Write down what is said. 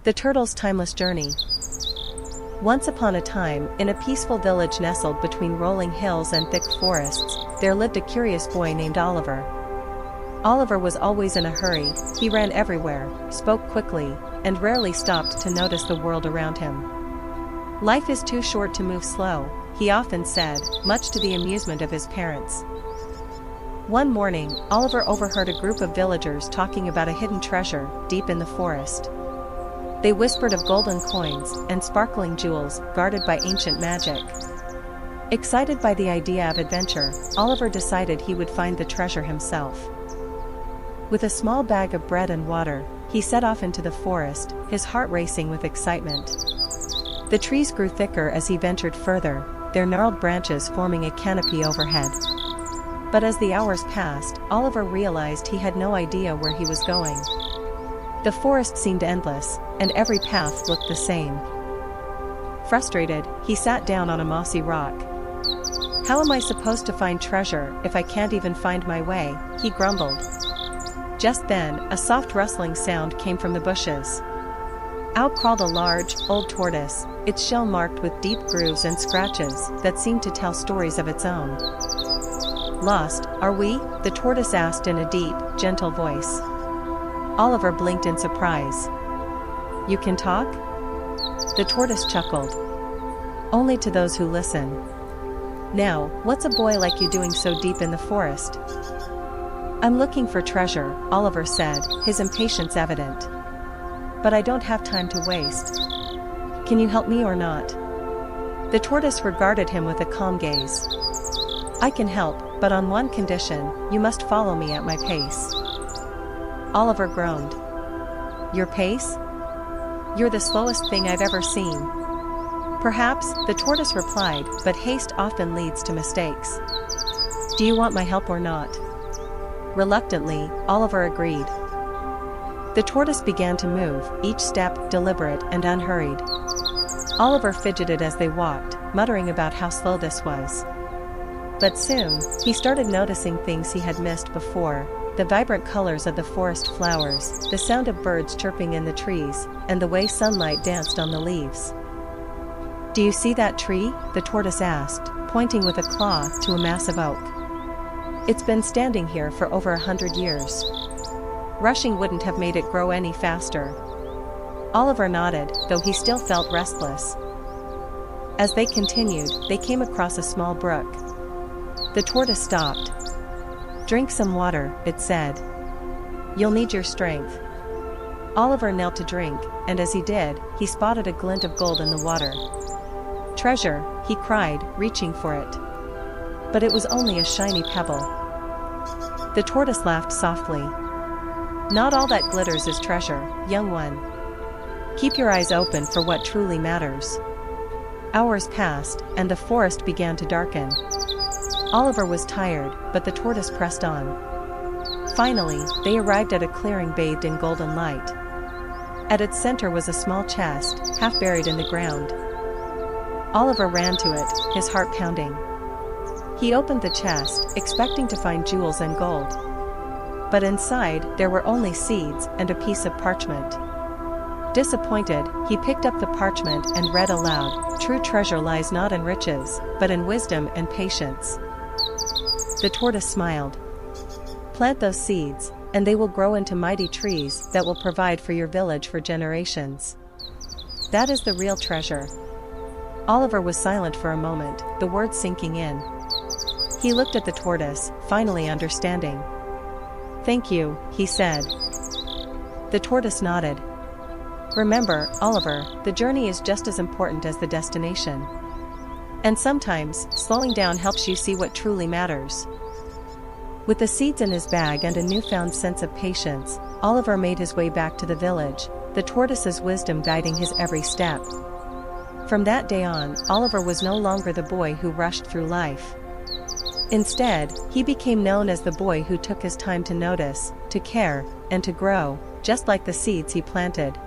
The Turtle's Timeless Journey. Once upon a time, in a peaceful village nestled between rolling hills and thick forests, there lived a curious boy named Oliver. Oliver was always in a hurry, he ran everywhere, spoke quickly, and rarely stopped to notice the world around him. "Life is too short to move slow," he often said, much to the amusement of his parents. One morning, Oliver overheard a group of villagers talking about a hidden treasure deep in the forest. They whispered of golden coins and sparkling jewels guarded by ancient magic. Excited by the idea of adventure, Oliver decided he would find the treasure himself. With a small bag of bread and water, he set off into the forest, his heart racing with excitement. The trees grew thicker as he ventured further, their gnarled branches forming a canopy overhead. But as the hours passed, Oliver realized he had no idea where he was going. The forest seemed endless, and every path looked the same. Frustrated, he sat down on a mossy rock. "How am I supposed to find treasure if I can't even find my way?" he grumbled. Just then, a soft rustling sound came from the bushes. Out crawled a large, old tortoise, its shell marked with deep grooves and scratches that seemed to tell stories of its own. "Lost, are we?" the tortoise asked in a deep, gentle voice. Oliver blinked in surprise. "You can talk?" The tortoise chuckled. "Only to those who listen. Now, what's a boy like you doing so deep in the forest?" "I'm looking for treasure," Oliver said, his impatience evident. "But I don't have time to waste. Can you help me or not?" The tortoise regarded him with a calm gaze. "I can help, but on one condition: you must follow me at my pace." Oliver groaned. "Your pace? You're the slowest thing I've ever seen." "Perhaps," the tortoise replied, "but haste often leads to mistakes. Do you want my help or not?" Reluctantly, Oliver agreed. The tortoise began to move, each step deliberate and unhurried. Oliver fidgeted as they walked, muttering about how slow this was. But soon, he started noticing things he had missed before: the vibrant colors of the forest flowers, the sound of birds chirping in the trees, and the way sunlight danced on the leaves. "Do you see that tree?" the tortoise asked, pointing with a claw to a massive oak. "It's been standing here for over 100 years. Rushing wouldn't have made it grow any faster." Oliver nodded, though he still felt restless. As they continued, they came across a small brook. The tortoise stopped. "Drink some water," it said. "You'll need your strength." Oliver knelt to drink, and as he did, he spotted a glint of gold in the water. "Treasure," he cried, reaching for it. But it was only a shiny pebble. The tortoise laughed softly. "Not all that glitters is treasure, young one. Keep your eyes open for what truly matters." Hours passed, and the forest began to darken. Oliver was tired, but the tortoise pressed on. Finally, they arrived at a clearing bathed in golden light. At its center was a small chest, half buried in the ground. Oliver ran to it, his heart pounding. He opened the chest, expecting to find jewels and gold. But inside, there were only seeds and a piece of parchment. Disappointed, he picked up the parchment and read aloud, "True treasure lies not in riches, but in wisdom and patience." The tortoise smiled. "Plant those seeds, and they will grow into mighty trees that will provide for your village for generations. That is the real treasure." Oliver was silent for a moment, the words sinking in. He looked at the tortoise, finally understanding. "Thank you," he said. The tortoise nodded. "Remember, Oliver, the journey is just as important as the destination. And sometimes, slowing down helps you see what truly matters." With the seeds in his bag and a newfound sense of patience, Oliver made his way back to the village, the tortoise's wisdom guiding his every step. From that day on, Oliver was no longer the boy who rushed through life. Instead, he became known as the boy who took his time to notice, to care, and to grow, just like the seeds he planted.